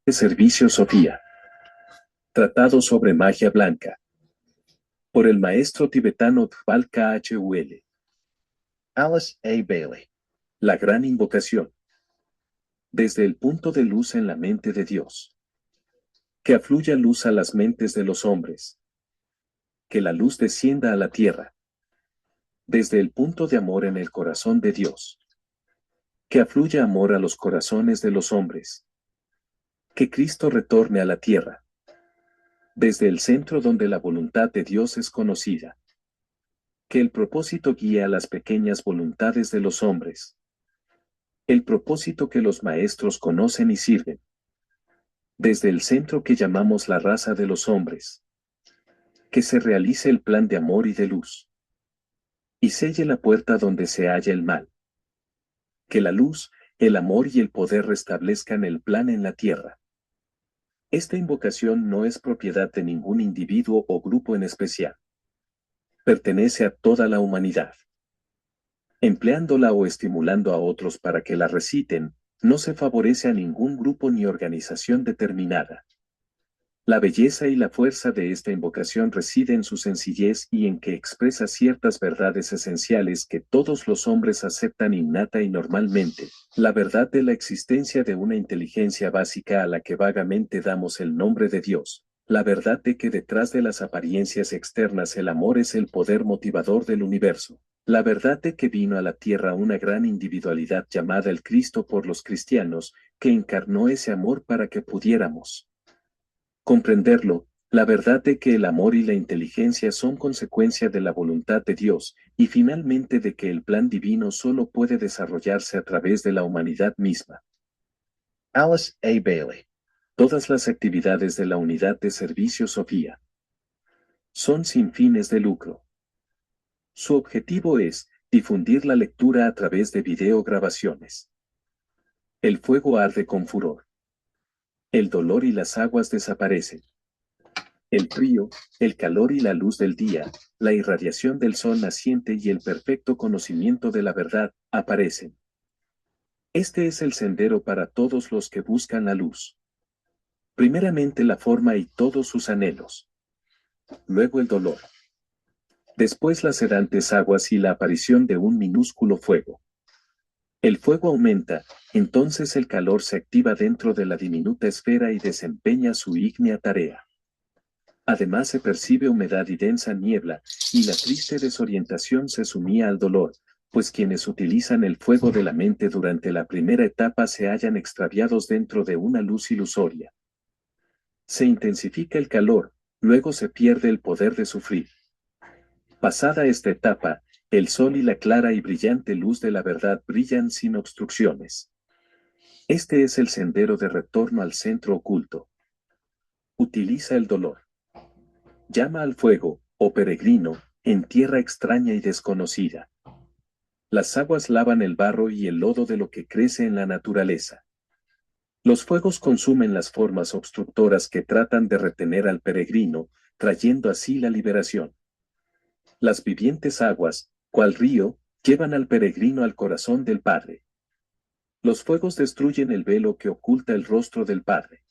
De Servicio Sofía. Tratado sobre magia blanca. Por el maestro tibetano Dhval Khul. Alice A. Bailey. La gran invocación. Desde el punto de luz en la mente de Dios. Que afluya luz a las mentes de los hombres. Que la luz descienda a la tierra. Desde el punto de amor en el corazón de Dios. Que afluya amor a los corazones de los hombres. Que Cristo retorne a la tierra. Desde el centro donde la voluntad de Dios es conocida. Que el propósito guíe a las pequeñas voluntades de los hombres. El propósito que los maestros conocen y sirven. Desde el centro que llamamos la raza de los hombres. Que se realice el plan de amor y de luz. Y selle la puerta donde se halla el mal. Que la luz, el amor y el poder restablezcan el plan en la tierra. Esta invocación no es propiedad de ningún individuo o grupo en especial. Pertenece a toda la humanidad. Empleándola o estimulando a otros para que la reciten, no se favorece a ningún grupo ni organización determinada. La belleza y la fuerza de esta invocación reside en su sencillez y en que expresa ciertas verdades esenciales que todos los hombres aceptan innata y normalmente, la verdad de la existencia de una inteligencia básica a la que vagamente damos el nombre de Dios, la verdad de que detrás de las apariencias externas el amor es el poder motivador del universo, la verdad de que vino a la tierra una gran individualidad llamada el Cristo por los cristianos, que encarnó ese amor para que pudiéramos comprenderlo, la verdad de que el amor y la inteligencia son consecuencia de la voluntad de Dios, y finalmente de que el plan divino solo puede desarrollarse a través de la humanidad misma. Alice A. Bailey. Todas las actividades de la unidad de servicio Sofía son sin fines de lucro. Su objetivo es difundir la lectura a través de videograbaciones. El fuego arde con furor. El dolor y las aguas desaparecen. El frío, el calor y la luz del día, la irradiación del sol naciente y el perfecto conocimiento de la verdad, aparecen. Este es el sendero para todos los que buscan la luz. Primeramente la forma y todos sus anhelos. Luego el dolor. Después las sedantes aguas y la aparición de un minúsculo fuego. El fuego aumenta, entonces el calor se activa dentro de la diminuta esfera y desempeña su ígnea tarea. Además se percibe humedad y densa niebla, y la triste desorientación se sumía al dolor, pues quienes utilizan el fuego de la mente durante la primera etapa se hallan extraviados dentro de una luz ilusoria. Se intensifica el calor, luego se pierde el poder de sufrir. Pasada esta etapa, el sol y la clara y brillante luz de la verdad brillan sin obstrucciones. Este es el sendero de retorno al centro oculto. Utiliza el dolor. Llama al fuego, oh peregrino, en tierra extraña y desconocida. Las aguas lavan el barro y el lodo de lo que crece en la naturaleza. Los fuegos consumen las formas obstructoras que tratan de retener al peregrino, trayendo así la liberación. Las vivientes aguas, cual río, llevan al peregrino al corazón del Padre. Los fuegos destruyen el velo que oculta el rostro del Padre.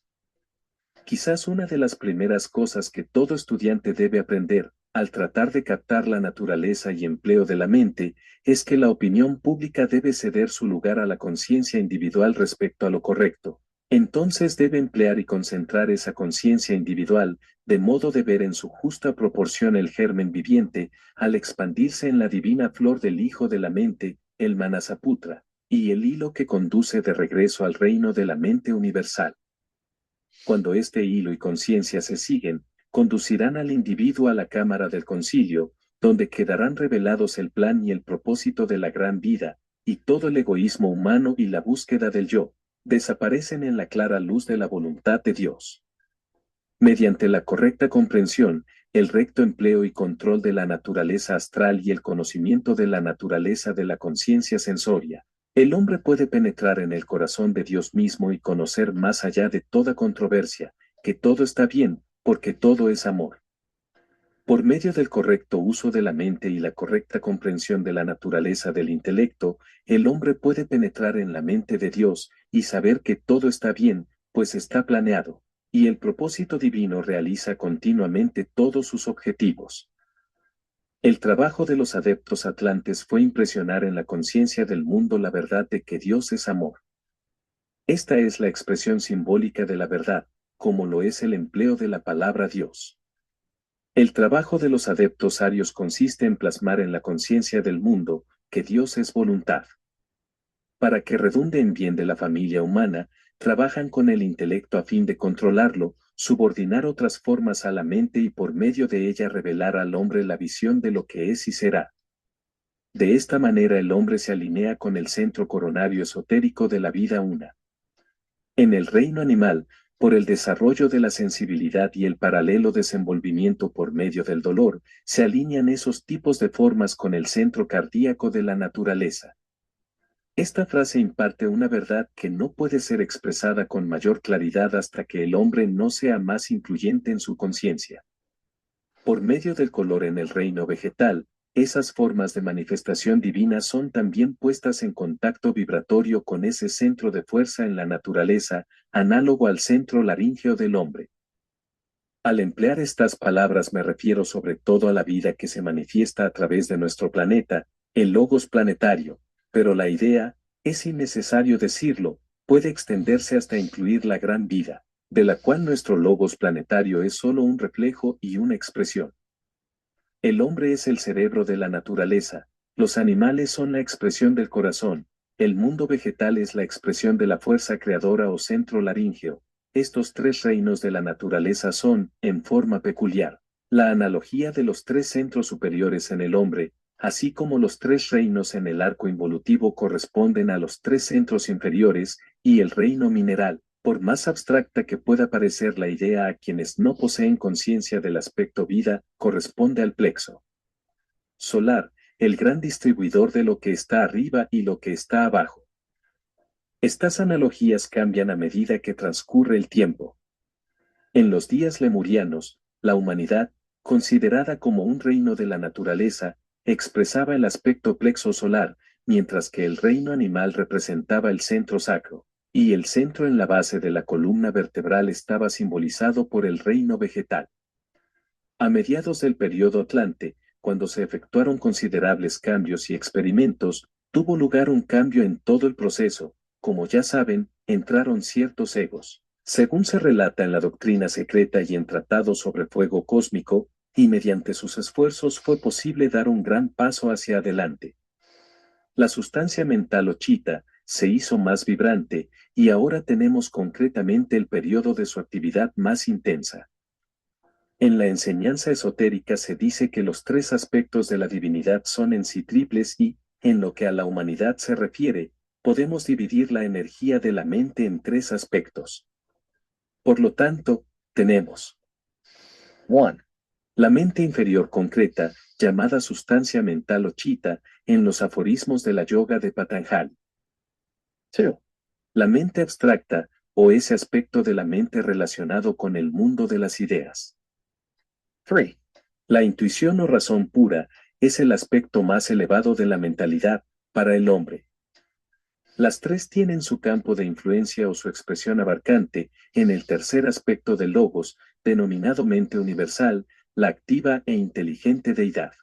Quizás una de las primeras cosas que todo estudiante debe aprender, al tratar de captar la naturaleza y empleo de la mente, es que la opinión pública debe ceder su lugar a la conciencia individual respecto a lo correcto. Entonces debe emplear y concentrar esa conciencia individual, de modo de ver en su justa proporción el germen viviente, al expandirse en la divina flor del Hijo de la mente, el Manasaputra, y el hilo que conduce de regreso al reino de la mente universal. Cuando este hilo y conciencia se siguen, conducirán al individuo a la cámara del concilio, donde quedarán revelados el plan y el propósito de la gran vida, y todo el egoísmo humano y la búsqueda del yo, desaparecen en la clara luz de la voluntad de Dios. Mediante la correcta comprensión, el recto empleo y control de la naturaleza astral y el conocimiento de la naturaleza de la conciencia sensoria, el hombre puede penetrar en el corazón de Dios mismo y conocer más allá de toda controversia, que todo está bien, porque todo es amor. Por medio del correcto uso de la mente y la correcta comprensión de la naturaleza del intelecto, el hombre puede penetrar en la mente de Dios y saber que todo está bien, pues está planeado, y el propósito divino realiza continuamente todos sus objetivos. El trabajo de los adeptos atlantes fue impresionar en la conciencia del mundo la verdad de que Dios es amor. Esta es la expresión simbólica de la verdad, como lo es el empleo de la palabra Dios. El trabajo de los adeptos arios consiste en plasmar en la conciencia del mundo que Dios es voluntad. Para que redunde en bien de la familia humana, trabajan con el intelecto a fin de controlarlo, subordinar otras formas a la mente y por medio de ella revelar al hombre la visión de lo que es y será. De esta manera el hombre se alinea con el centro coronario esotérico de la vida una. En el reino animal, por el desarrollo de la sensibilidad y el paralelo desenvolvimiento por medio del dolor, se alinean esos tipos de formas con el centro cardíaco de la naturaleza. Esta frase imparte una verdad que no puede ser expresada con mayor claridad hasta que el hombre no sea más influyente en su conciencia. Por medio del color en el reino vegetal, esas formas de manifestación divina son también puestas en contacto vibratorio con ese centro de fuerza en la naturaleza, análogo al centro laríngeo del hombre. Al emplear estas palabras me refiero sobre todo a la vida que se manifiesta a través de nuestro planeta, el logos planetario, pero la idea, es innecesario decirlo, puede extenderse hasta incluir la gran vida, de la cual nuestro logos planetario es solo un reflejo y una expresión. El hombre es el cerebro de la naturaleza, los animales son la expresión del corazón, el mundo vegetal es la expresión de la fuerza creadora o centro laríngeo. Estos tres reinos de la naturaleza son, en forma peculiar, la analogía de los tres centros superiores en el hombre, así como los tres reinos en el arco involutivo corresponden a los tres centros inferiores, y el reino mineral, por más abstracta que pueda parecer la idea a quienes no poseen conciencia del aspecto vida, corresponde al plexo solar, el gran distribuidor de lo que está arriba y lo que está abajo. Estas analogías cambian a medida que transcurre el tiempo. En los días lemurianos, la humanidad, considerada como un reino de la naturaleza, expresaba el aspecto plexo solar, mientras que el reino animal representaba el centro sacro, y el centro en la base de la columna vertebral estaba simbolizado por el reino vegetal. A mediados del período Atlante, cuando se efectuaron considerables cambios y experimentos, tuvo lugar un cambio en todo el proceso. Como ya saben, entraron ciertos egos. Según se relata en la doctrina secreta y en tratados sobre fuego cósmico, y mediante sus esfuerzos fue posible dar un gran paso hacia adelante. La sustancia mental o chita se hizo más vibrante, y ahora tenemos concretamente el periodo de su actividad más intensa. En la enseñanza esotérica se dice que los tres aspectos de la divinidad son en sí triples y, en lo que a la humanidad se refiere, podemos dividir la energía de la mente en tres aspectos. Por lo tanto, tenemos 1. la mente inferior concreta, llamada sustancia mental o chita, en los aforismos de la yoga de Patanjali. 2. La mente abstracta, o ese aspecto de la mente relacionado con el mundo de las ideas. 3. La intuición o razón pura es el aspecto más elevado de la mentalidad para el hombre. Las tres tienen su campo de influencia o su expresión abarcante en el tercer aspecto del logos, denominado mente universal, la activa e inteligente deidad.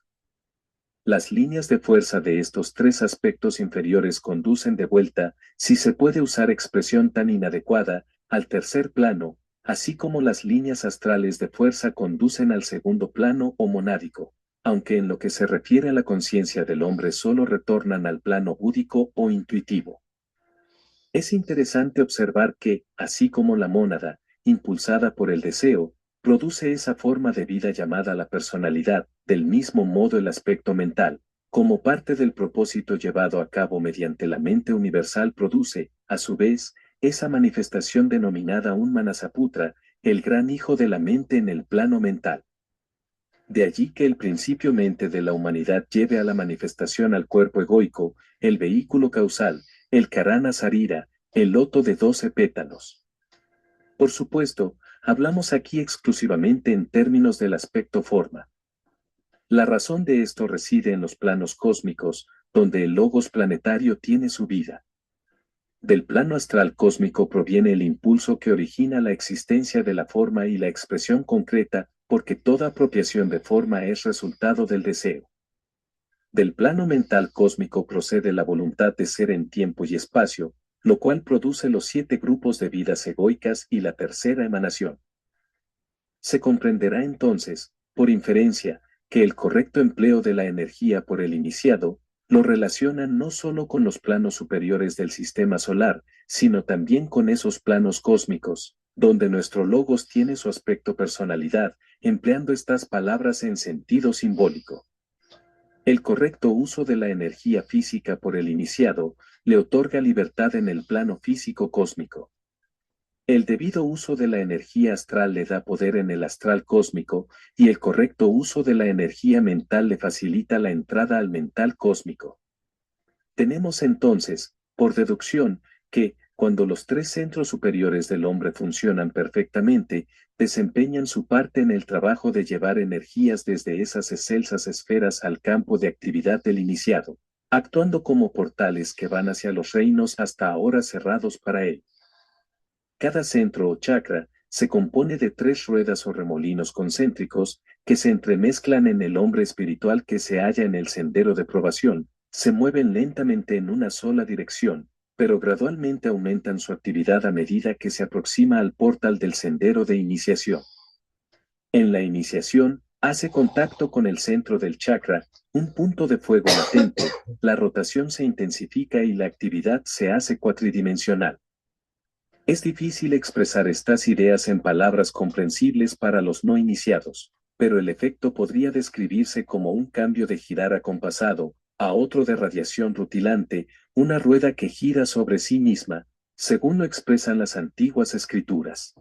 Las líneas de fuerza de estos tres aspectos inferiores conducen de vuelta, si se puede usar expresión tan inadecuada, al tercer plano, así como las líneas astrales de fuerza conducen al segundo plano o monádico, aunque en lo que se refiere a la conciencia del hombre solo retornan al plano búdico o intuitivo. Es interesante observar que, así como la mónada, impulsada por el deseo, produce esa forma de vida llamada la personalidad, del mismo modo el aspecto mental, como parte del propósito llevado a cabo mediante la mente universal produce, a su vez, esa manifestación denominada un Manasaputra, el gran hijo de la mente en el plano mental. De allí que el principio mente de la humanidad lleve a la manifestación al cuerpo egoico, el vehículo causal, el Karana Sarira, el loto de 12 pétalos. Por supuesto, hablamos aquí exclusivamente en términos del aspecto forma. La razón de esto reside en los planos cósmicos, donde el logos planetario tiene su vida. Del plano astral cósmico proviene el impulso que origina la existencia de la forma y la expresión concreta, porque toda apropiación de forma es resultado del deseo. Del plano mental cósmico procede la voluntad de ser en tiempo y espacio, lo cual produce los 7 grupos de vidas egoicas y la tercera emanación. Se comprenderá entonces, por inferencia, que el correcto empleo de la energía por el iniciado, lo relaciona no solo con los planos superiores del sistema solar, sino también con esos planos cósmicos, donde nuestro logos tiene su aspecto personalidad, empleando estas palabras en sentido simbólico. El correcto uso de la energía física por el iniciado, le otorga libertad en el plano físico cósmico. El debido uso de la energía astral le da poder en el astral cósmico, y el correcto uso de la energía mental le facilita la entrada al mental cósmico. Tenemos entonces, por deducción, que, cuando los 3 centros superiores del hombre funcionan perfectamente, desempeñan su parte en el trabajo de llevar energías desde esas excelsas esferas al campo de actividad del iniciado, actuando como portales que van hacia los reinos hasta ahora cerrados para él. Cada centro o chakra se compone de 3 ruedas o remolinos concéntricos que se entremezclan en el hombre espiritual que se halla en el sendero de probación, se mueven lentamente en una sola dirección, pero gradualmente aumentan su actividad a medida que se aproxima al portal del sendero de iniciación. En la iniciación, hace contacto con el centro del chakra, un punto de fuego latente, la rotación se intensifica y la actividad se hace cuatridimensional. Es difícil expresar estas ideas en palabras comprensibles para los no iniciados, pero el efecto podría describirse como un cambio de girar acompasado, a otro de radiación rutilante, una rueda que gira sobre sí misma, según lo expresan las antiguas escrituras.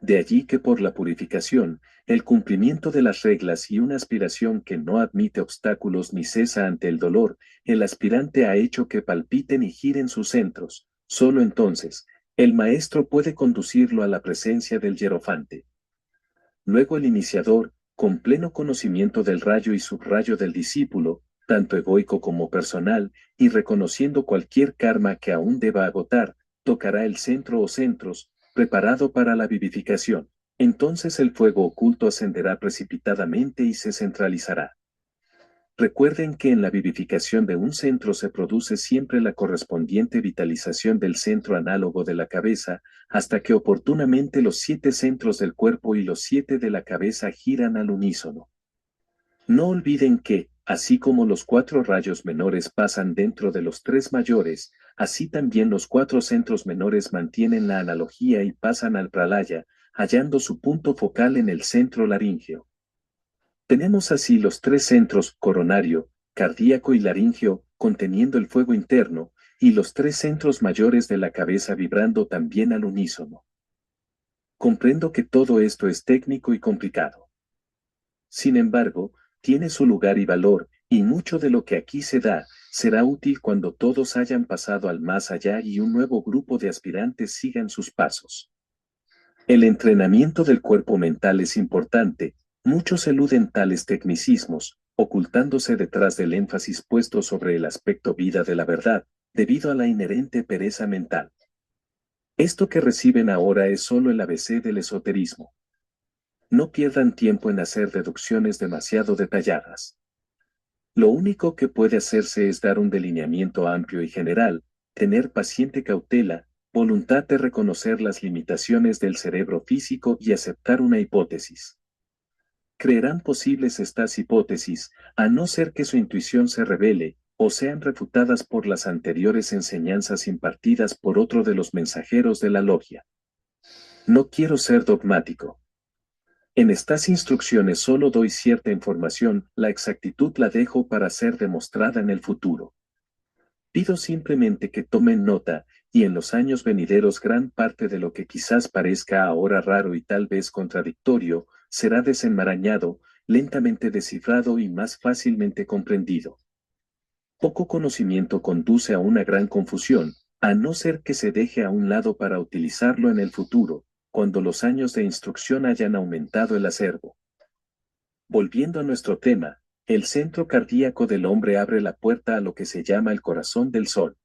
De allí que por la purificación, el cumplimiento de las reglas y una aspiración que no admite obstáculos ni cesa ante el dolor, el aspirante ha hecho que palpiten y giren sus centros. Solo entonces, el maestro puede conducirlo a la presencia del hierofante. Luego el iniciador, con pleno conocimiento del rayo y subrayo del discípulo, tanto egoico como personal, y reconociendo cualquier karma que aún deba agotar, tocará el centro o centros, preparado para la vivificación. Entonces el fuego oculto ascenderá precipitadamente y se centralizará. Recuerden que en la vivificación de un centro se produce siempre la correspondiente vitalización del centro análogo de la cabeza, hasta que oportunamente los 7 centros del cuerpo y los 7 de la cabeza giran al unísono. No olviden que, así como los 4 rayos menores pasan dentro de los 3 mayores, así también los 4 centros menores mantienen la analogía y pasan al pralaya, hallando su punto focal en el centro laríngeo. Tenemos así los 3 centros, coronario, cardíaco y laríngeo, conteniendo el fuego interno, y los 3 centros mayores de la cabeza vibrando también al unísono. Comprendo que todo esto es técnico y complicado. Sin embargo, tiene su lugar y valor, y mucho de lo que aquí se da, será útil cuando todos hayan pasado al más allá y un nuevo grupo de aspirantes sigan sus pasos. El entrenamiento del cuerpo mental es importante. Muchos eluden tales tecnicismos, ocultándose detrás del énfasis puesto sobre el aspecto vida de la verdad, debido a la inherente pereza mental. Esto que reciben ahora es solo el ABC del esoterismo. No pierdan tiempo en hacer deducciones demasiado detalladas. Lo único que puede hacerse es dar un delineamiento amplio y general, tener paciente cautela, voluntad de reconocer las limitaciones del cerebro físico y aceptar una hipótesis. Creerán posibles estas hipótesis, a no ser que su intuición se revele, o sean refutadas por las anteriores enseñanzas impartidas por otro de los mensajeros de la logia. No quiero ser dogmático. En estas instrucciones solo doy cierta información, la exactitud la dejo para ser demostrada en el futuro. Pido simplemente que tomen nota, y en los años venideros gran parte de lo que quizás parezca ahora raro y tal vez contradictorio, será desenmarañado, lentamente descifrado y más fácilmente comprendido. Poco conocimiento conduce a una gran confusión, a no ser que se deje a un lado para utilizarlo en el futuro, cuando los años de instrucción hayan aumentado el acervo. Volviendo a nuestro tema, el centro cardíaco del hombre abre la puerta a lo que se llama el corazón del sol.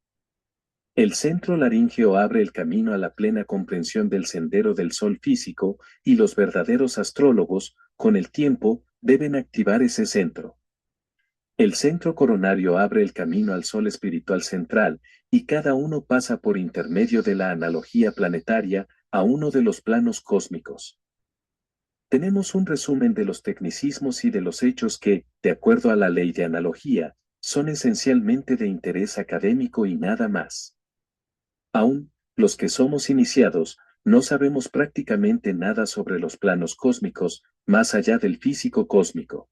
El centro laríngeo abre el camino a la plena comprensión del sendero del sol físico, y los verdaderos astrólogos, con el tiempo, deben activar ese centro. El centro coronario abre el camino al sol espiritual central, y cada uno pasa por intermedio de la analogía planetaria a uno de los planos cósmicos. Tenemos un resumen de los tecnicismos y de los hechos que, de acuerdo a la ley de analogía, son esencialmente de interés académico y nada más. Aún, los que somos iniciados, no sabemos prácticamente nada sobre los planos cósmicos, más allá del físico cósmico.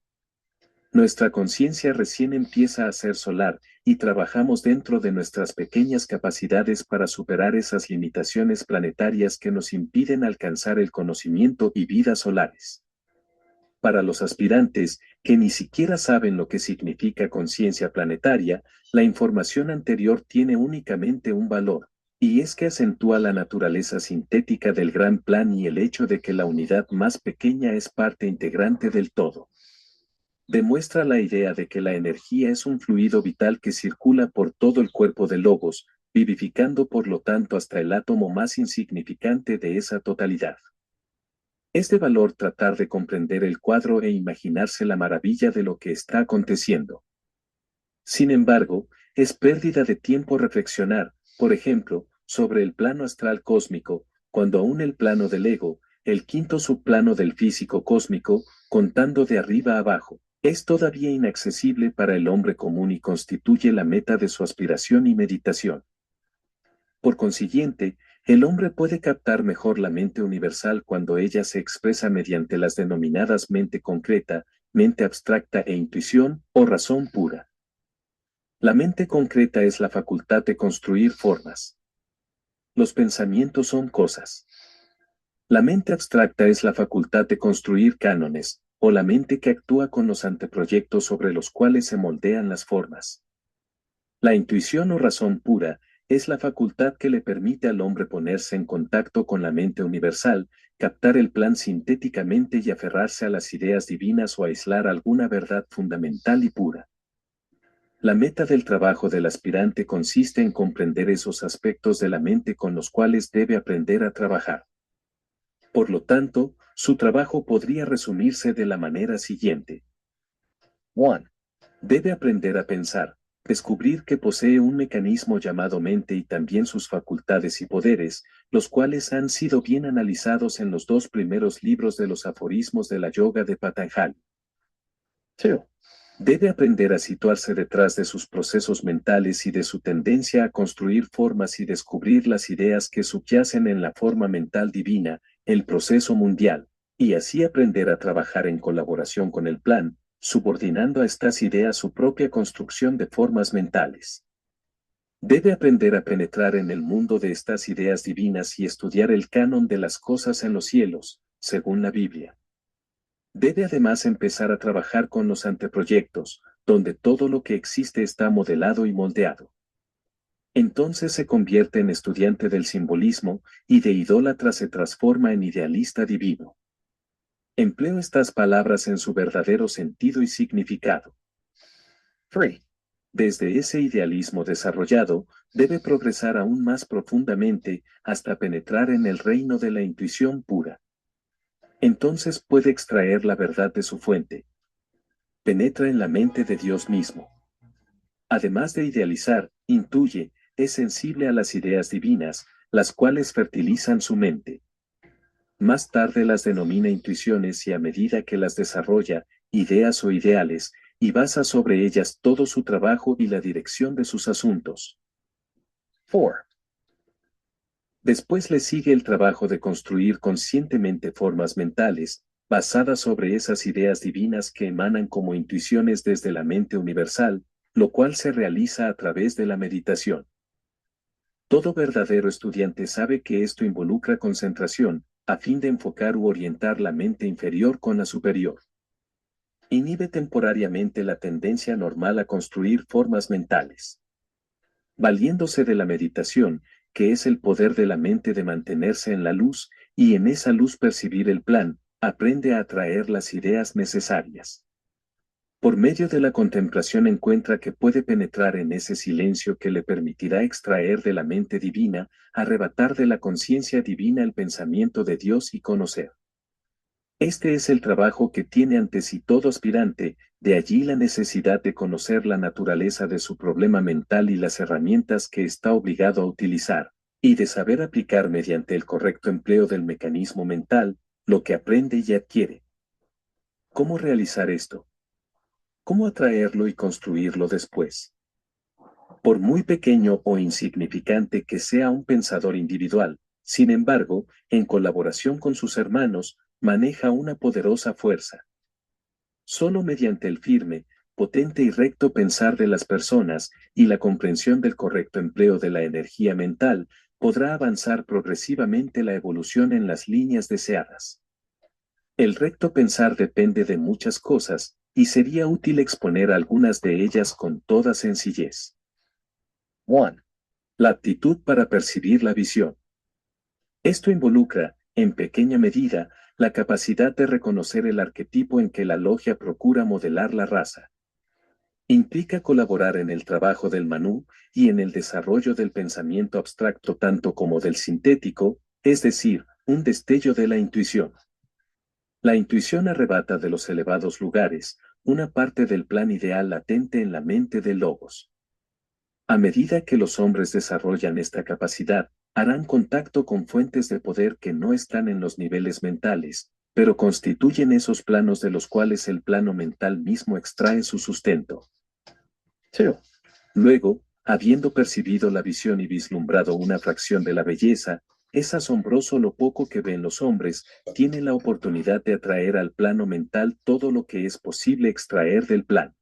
Nuestra conciencia recién empieza a ser solar, y trabajamos dentro de nuestras pequeñas capacidades para superar esas limitaciones planetarias que nos impiden alcanzar el conocimiento y vidas solares. Para los aspirantes, que ni siquiera saben lo que significa conciencia planetaria, la información anterior tiene únicamente un valor, y es que acentúa la naturaleza sintética del gran plan y el hecho de que la unidad más pequeña es parte integrante del todo. Demuestra la idea de que la energía es un fluido vital que circula por todo el cuerpo de Logos, vivificando por lo tanto hasta el átomo más insignificante de esa totalidad. Es de valor tratar de comprender el cuadro e imaginarse la maravilla de lo que está aconteciendo. Sin embargo, es pérdida de tiempo reflexionar, por ejemplo, sobre el plano astral cósmico, cuando aún el plano del ego, el quinto subplano del físico cósmico, contando de arriba a abajo, es todavía inaccesible para el hombre común y constituye la meta de su aspiración y meditación. Por consiguiente, el hombre puede captar mejor la mente universal cuando ella se expresa mediante las denominadas mente concreta, mente abstracta e intuición, o razón pura. La mente concreta es la facultad de construir formas. Los pensamientos son cosas. La mente abstracta es la facultad de construir cánones, o la mente que actúa con los anteproyectos sobre los cuales se moldean las formas. La intuición o razón pura es la facultad que le permite al hombre ponerse en contacto con la mente universal, captar el plan sintéticamente y aferrarse a las ideas divinas o aislar alguna verdad fundamental y pura. La meta del trabajo del aspirante consiste en comprender esos aspectos de la mente con los cuales debe aprender a trabajar. Por lo tanto, su trabajo podría resumirse de la manera siguiente. 1. Debe aprender a pensar, descubrir que posee un mecanismo llamado mente y también sus facultades y poderes, los cuales han sido bien analizados en los 2 primeros libros de los aforismos de la yoga de Patanjali. 2. Debe aprender a situarse detrás de sus procesos mentales y de su tendencia a construir formas y descubrir las ideas que subyacen en la forma mental divina, el proceso mundial, y así aprender a trabajar en colaboración con el plan, subordinando a estas ideas su propia construcción de formas mentales. Debe aprender a penetrar en el mundo de estas ideas divinas y estudiar el canon de las cosas en los cielos, según la Biblia. Debe además empezar a trabajar con los anteproyectos, donde todo lo que existe está modelado y moldeado. Entonces se convierte en estudiante del simbolismo, y de idólatra se transforma en idealista divino. Empleo estas palabras en su verdadero sentido y significado. 3. Desde ese idealismo desarrollado, debe progresar aún más profundamente hasta penetrar en el reino de la intuición pura. Entonces puede extraer la verdad de su fuente. Penetra en la mente de Dios mismo. Además de idealizar, intuye, es sensible a las ideas divinas, las cuales fertilizan su mente. Más tarde las denomina intuiciones y a medida que las desarrolla, ideas o ideales, y basa sobre ellas todo su trabajo y la dirección de sus asuntos. 4. Después le sigue el trabajo de construir conscientemente formas mentales, basadas sobre esas ideas divinas que emanan como intuiciones desde la mente universal, lo cual se realiza a través de la meditación. Todo verdadero estudiante sabe que esto involucra concentración, a fin de enfocar u orientar la mente inferior con la superior. Inhibe temporariamente la tendencia normal a construir formas mentales. Valiéndose de la meditación, que es el poder de la mente de mantenerse en la luz, y en esa luz percibir el plan, aprende a atraer las ideas necesarias. Por medio de la contemplación encuentra que puede penetrar en ese silencio que le permitirá extraer de la mente divina, arrebatar de la conciencia divina el pensamiento de Dios y conocer. Este es el trabajo que tiene ante sí todo aspirante, de allí la necesidad de conocer la naturaleza de su problema mental y las herramientas que está obligado a utilizar, y de saber aplicar mediante el correcto empleo del mecanismo mental, lo que aprende y adquiere. ¿Cómo realizar esto? ¿Cómo atraerlo y construirlo después? Por muy pequeño o insignificante que sea un pensador individual, sin embargo, en colaboración con sus hermanos, maneja una poderosa fuerza. Solo mediante el firme, potente y recto pensar de las personas y la comprensión del correcto empleo de la energía mental, podrá avanzar progresivamente la evolución en las líneas deseadas. El recto pensar depende de muchas cosas, y sería útil exponer algunas de ellas con toda sencillez. 1. La aptitud para percibir la visión. Esto involucra, en pequeña medida, la capacidad de reconocer el arquetipo en que la logia procura modelar la raza. Implica colaborar en el trabajo del Manú y en el desarrollo del pensamiento abstracto tanto como del sintético, es decir, un destello de la intuición. La intuición arrebata de los elevados lugares, una parte del plan ideal latente en la mente del Logos. A medida que los hombres desarrollan esta capacidad, harán contacto con fuentes de poder que no están en los niveles mentales, pero constituyen esos planos de los cuales el plano mental mismo extrae su sustento. 2. Luego, habiendo percibido la visión y vislumbrado una fracción de la belleza, es asombroso lo poco que ven los hombres, tienen la oportunidad de atraer al plano mental todo lo que es posible extraer del plan.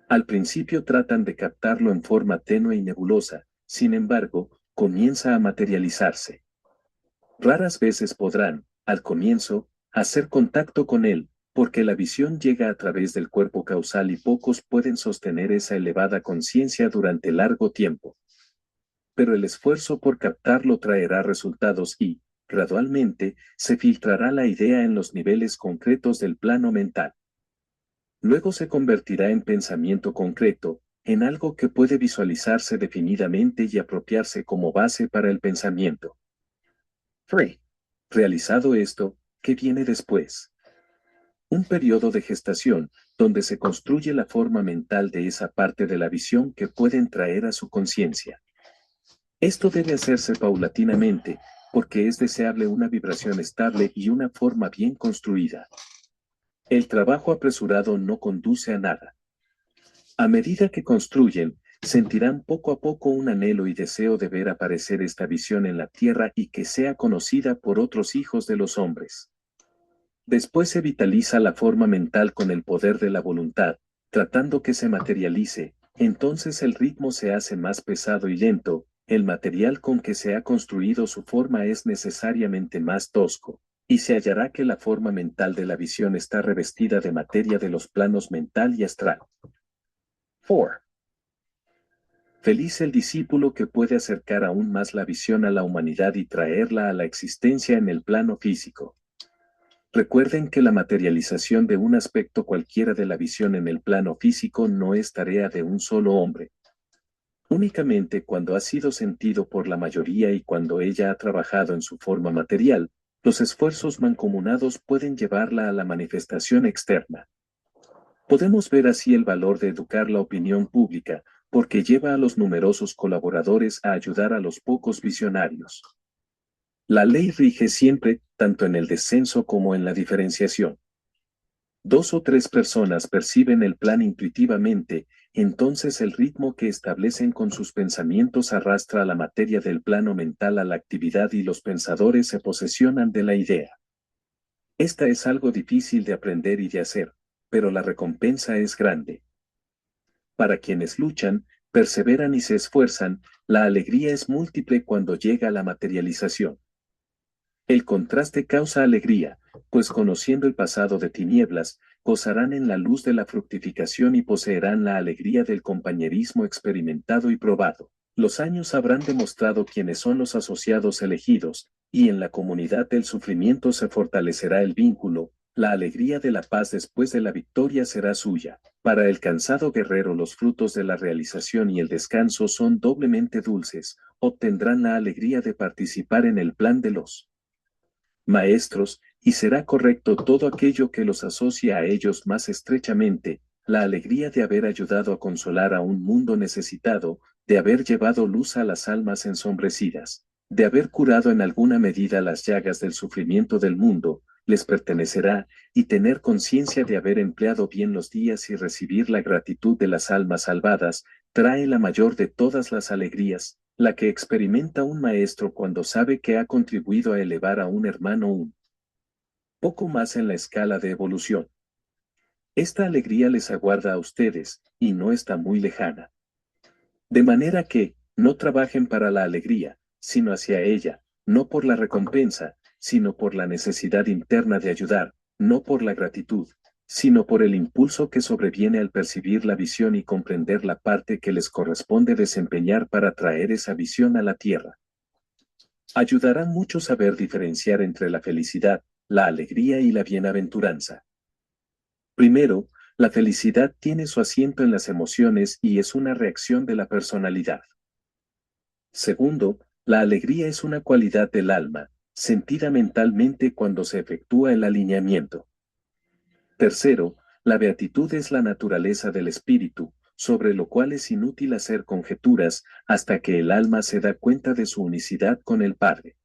Al principio tratan de captarlo en forma tenue y nebulosa, sin embargo, comienza a materializarse. Raras veces podrán, al comienzo, hacer contacto con él, porque la visión llega a través del cuerpo causal y pocos pueden sostener esa elevada conciencia durante largo tiempo. Pero el esfuerzo por captarlo traerá resultados y, gradualmente, se filtrará la idea en los niveles concretos del plano mental. Luego se convertirá en pensamiento concreto, en algo que puede visualizarse definidamente y apropiarse como base para el pensamiento. 3. Realizado esto, ¿qué viene después? Un periodo de gestación, donde se construye la forma mental de esa parte de la visión que pueden traer a su conciencia. Esto debe hacerse paulatinamente, porque es deseable una vibración estable y una forma bien construida. El trabajo apresurado no conduce a nada. A medida que construyen, sentirán poco a poco un anhelo y deseo de ver aparecer esta visión en la tierra y que sea conocida por otros hijos de los hombres. Después se vitaliza la forma mental con el poder de la voluntad, tratando que se materialice, entonces el ritmo se hace más pesado y lento, el material con que se ha construido su forma es necesariamente más tosco, y se hallará que la forma mental de la visión está revestida de materia de los planos mental y astral. 4. Feliz el discípulo que puede acercar aún más la visión a la humanidad y traerla a la existencia en el plano físico. Recuerden que la materialización de un aspecto cualquiera de la visión en el plano físico no es tarea de un solo hombre. Únicamente cuando ha sido sentido por la mayoría y cuando ella ha trabajado en su forma material, los esfuerzos mancomunados pueden llevarla a la manifestación externa. Podemos ver así el valor de educar la opinión pública, porque lleva a los numerosos colaboradores a ayudar a los pocos visionarios. La ley rige siempre, tanto en el descenso como en la diferenciación. 2 o 3 personas perciben el plan intuitivamente, entonces el ritmo que establecen con sus pensamientos arrastra la materia del plano mental a la actividad y los pensadores se posesionan de la idea. Esta es algo difícil de aprender y de hacer, pero la recompensa es grande. Para quienes luchan, perseveran y se esfuerzan, la alegría es múltiple cuando llega la materialización. El contraste causa alegría, pues conociendo el pasado de tinieblas, gozarán en la luz de la fructificación y poseerán la alegría del compañerismo experimentado y probado. Los años habrán demostrado quiénes son los asociados elegidos, y en la comunidad del sufrimiento se fortalecerá el vínculo, La alegría de la paz después de la victoria será suya. Para el cansado guerrero los frutos de la realización y el descanso son doblemente dulces, obtendrán la alegría de participar en el plan de los maestros, y será correcto todo aquello que los asocia a ellos más estrechamente, la alegría de haber ayudado a consolar a un mundo necesitado, de haber llevado luz a las almas ensombrecidas, de haber curado en alguna medida las llagas del sufrimiento del mundo, les pertenecerá, y tener conciencia de haber empleado bien los días y recibir la gratitud de las almas salvadas, trae la mayor de todas las alegrías, la que experimenta un maestro cuando sabe que ha contribuido a elevar a un hermano un poco más en la escala de evolución. Esta alegría les aguarda a ustedes, y no está muy lejana. De manera que, no trabajen para la alegría, sino hacia ella, no por la recompensa, sino por la necesidad interna de ayudar, no por la gratitud, sino por el impulso que sobreviene al percibir la visión y comprender la parte que les corresponde desempeñar para traer esa visión a la tierra. Ayudarán mucho saber diferenciar entre la felicidad, la alegría y la bienaventuranza. Primero, la felicidad tiene su asiento en las emociones y es una reacción de la personalidad. Segundo, la alegría es una cualidad del alma, sentida mentalmente cuando se efectúa el alineamiento. Tercero, la beatitud es la naturaleza del espíritu, sobre lo cual es inútil hacer conjeturas hasta que el alma se da cuenta de su unicidad con el Padre.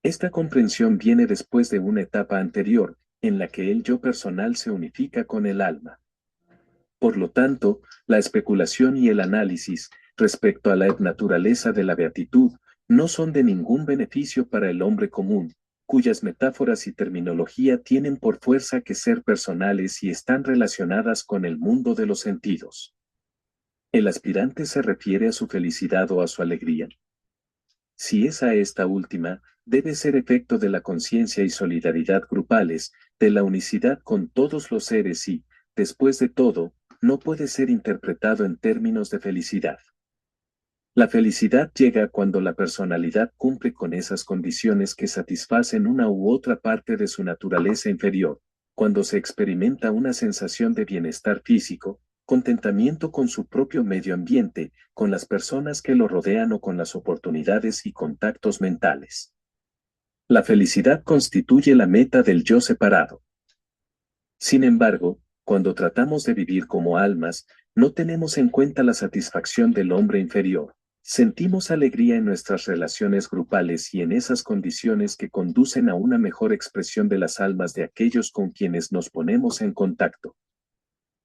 Esta comprensión viene después de una etapa anterior, en la que el yo personal se unifica con el alma. Por lo tanto, la especulación y el análisis, respecto a la naturaleza de la beatitud, no son de ningún beneficio para el hombre común, cuyas metáforas y terminología tienen por fuerza que ser personales y están relacionadas con el mundo de los sentidos. ¿El aspirante se refiere a su felicidad o a su alegría? Si es a esta última, debe ser efecto de la conciencia y solidaridad grupales, de la unicidad con todos los seres y, después de todo, no puede ser interpretado en términos de felicidad. La felicidad llega cuando la personalidad cumple con esas condiciones que satisfacen una u otra parte de su naturaleza inferior, cuando se experimenta una sensación de bienestar físico, contentamiento con su propio medio ambiente, con las personas que lo rodean o con las oportunidades y contactos mentales. La felicidad constituye la meta del yo separado. Sin embargo, cuando tratamos de vivir como almas, no tenemos en cuenta la satisfacción del hombre inferior. Sentimos alegría en nuestras relaciones grupales y en esas condiciones que conducen a una mejor expresión de las almas de aquellos con quienes nos ponemos en contacto.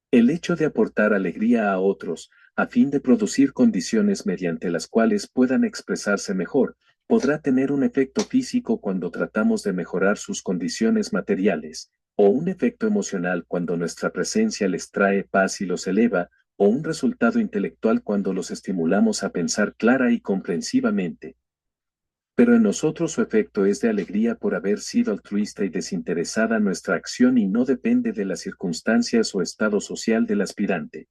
El hecho de aportar alegría a otros, a fin de producir condiciones mediante las cuales puedan expresarse mejor, podrá tener un efecto físico cuando tratamos de mejorar sus condiciones materiales, o un efecto emocional cuando nuestra presencia les trae paz y los eleva, o un resultado intelectual cuando los estimulamos a pensar clara y comprensivamente. Pero en nosotros su efecto es de alegría por haber sido altruista y desinteresada nuestra acción y no depende de las circunstancias o estado social del aspirante.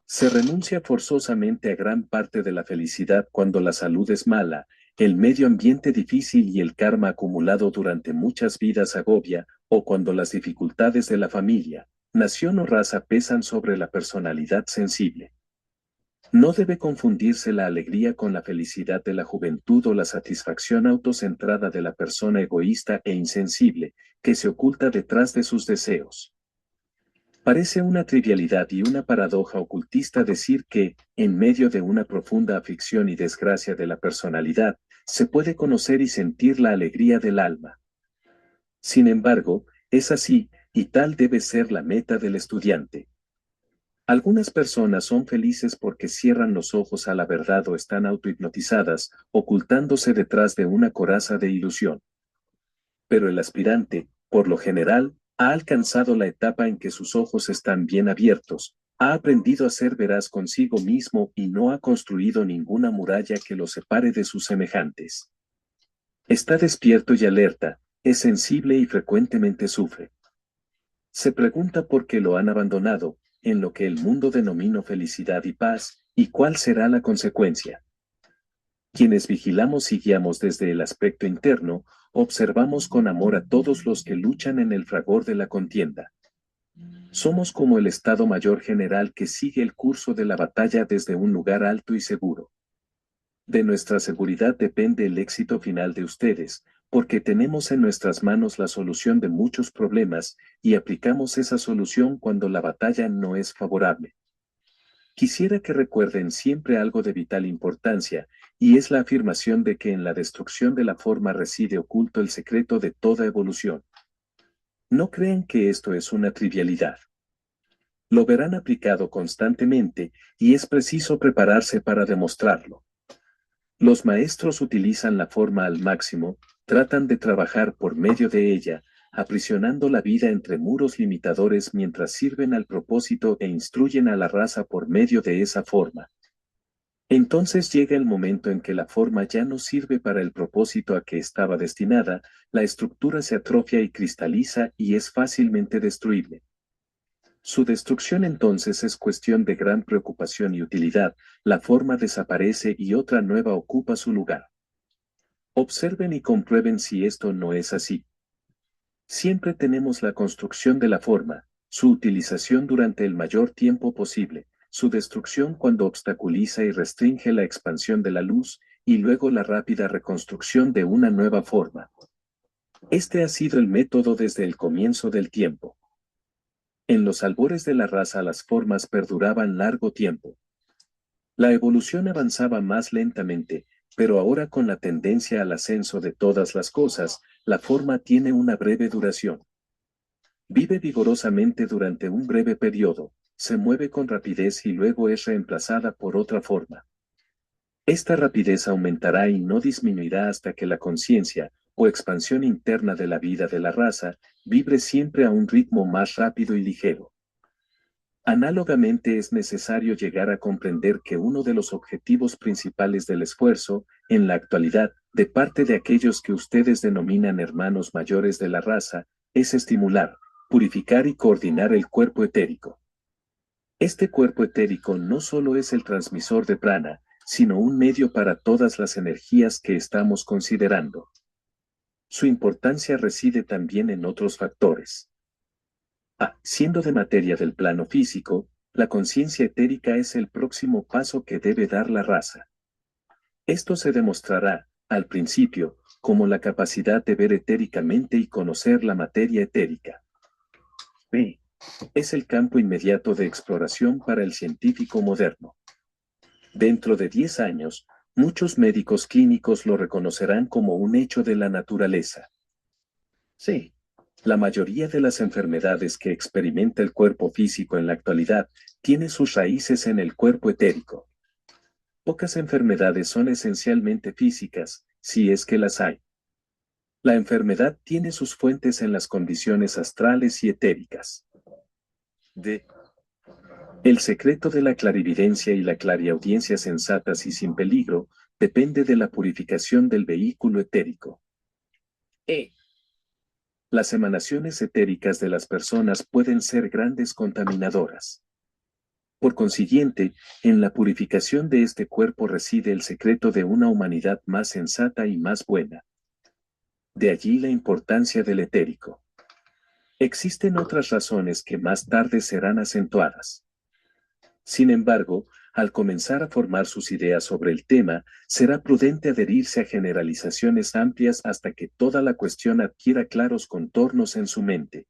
Se renuncia forzosamente a gran parte de la felicidad cuando la salud es mala, el medio ambiente difícil y el karma acumulado durante muchas vidas agobia, o cuando las dificultades de la familia, nación o raza pesan sobre la personalidad sensible. No debe confundirse la alegría con la felicidad de la juventud o la satisfacción autocentrada de la persona egoísta e insensible, que se oculta detrás de sus deseos. Parece una trivialidad y una paradoja ocultista decir que, en medio de una profunda aflicción y desgracia de la personalidad, se puede conocer y sentir la alegría del alma. Sin embargo, es así, y tal debe ser la meta del estudiante. Algunas personas son felices porque cierran los ojos a la verdad o están autohipnotizadas, ocultándose detrás de una coraza de ilusión. Pero el aspirante, por lo general, ha alcanzado la etapa en que sus ojos están bien abiertos, ha aprendido a ser veraz consigo mismo y no ha construido ninguna muralla que lo separe de sus semejantes. Está despierto y alerta, es sensible y frecuentemente sufre. Se pregunta por qué lo han abandonado, en lo que el mundo denomina felicidad y paz, y cuál será la consecuencia. Quienes vigilamos y guiamos desde el aspecto interno, observamos con amor a todos los que luchan en el fragor de la contienda. Somos como el Estado Mayor General que sigue el curso de la batalla desde un lugar alto y seguro. De nuestra seguridad depende el éxito final de ustedes, porque tenemos en nuestras manos la solución de muchos problemas y aplicamos esa solución cuando la batalla no es favorable. Quisiera que recuerden siempre algo de vital importancia, y es la afirmación de que en la destrucción de la forma reside oculto el secreto de toda evolución. No crean que esto es una trivialidad. Lo verán aplicado constantemente, y es preciso prepararse para demostrarlo. Los maestros utilizan la forma al máximo, tratan de trabajar por medio de ella, aprisionando la vida entre muros limitadores mientras sirven al propósito e instruyen a la raza por medio de esa forma. Entonces llega el momento en que la forma ya no sirve para el propósito a que estaba destinada, la estructura se atrofia y cristaliza y es fácilmente destruible. Su destrucción entonces es cuestión de gran preocupación y utilidad, la forma desaparece y otra nueva ocupa su lugar. Observen y comprueben si esto no es así. Siempre tenemos la construcción de la forma, su utilización durante el mayor tiempo posible, su destrucción cuando obstaculiza y restringe la expansión de la luz, y luego la rápida reconstrucción de una nueva forma. Este ha sido el método desde el comienzo del tiempo. En los albores de la raza las formas perduraban largo tiempo. La evolución avanzaba más lentamente, pero ahora con la tendencia al ascenso de todas las cosas, la forma tiene una breve duración. Vive vigorosamente durante un breve periodo, se mueve con rapidez y luego es reemplazada por otra forma. Esta rapidez aumentará y no disminuirá hasta que la conciencia, o expansión interna de la vida de la raza, vibre siempre a un ritmo más rápido y ligero. Análogamente es necesario llegar a comprender que uno de los objetivos principales del esfuerzo, en la actualidad, de parte de aquellos que ustedes denominan hermanos mayores de la raza, es estimular, purificar y coordinar el cuerpo etérico. Este cuerpo etérico no solo es el transmisor de prana, sino un medio para todas las energías que estamos considerando. Su importancia reside también en otros factores. Siendo de materia del plano físico, la conciencia etérica es el próximo paso que debe dar la raza. Esto se demostrará, al principio, como la capacidad de ver etéricamente y conocer la materia etérica. B. Es el campo inmediato de exploración para el científico moderno. Dentro de 10 años, muchos médicos clínicos lo reconocerán como un hecho de la naturaleza. Sí. La mayoría de las enfermedades que experimenta el cuerpo físico en la actualidad tiene sus raíces en el cuerpo etérico. Pocas enfermedades son esencialmente físicas, si es que las hay. La enfermedad tiene sus fuentes en las condiciones astrales y etéricas. D. El secreto de la clarividencia y la clariaudiencia sensatas y sin peligro depende de la purificación del vehículo etérico. E. Las emanaciones etéricas de las personas pueden ser grandes contaminadoras. Por consiguiente, en la purificación de este cuerpo reside el secreto de una humanidad más sensata y más buena. De allí la importancia del etérico. Existen otras razones que más tarde serán acentuadas. Sin embargo, al comenzar a formar sus ideas sobre el tema, será prudente adherirse a generalizaciones amplias hasta que toda la cuestión adquiera claros contornos en su mente.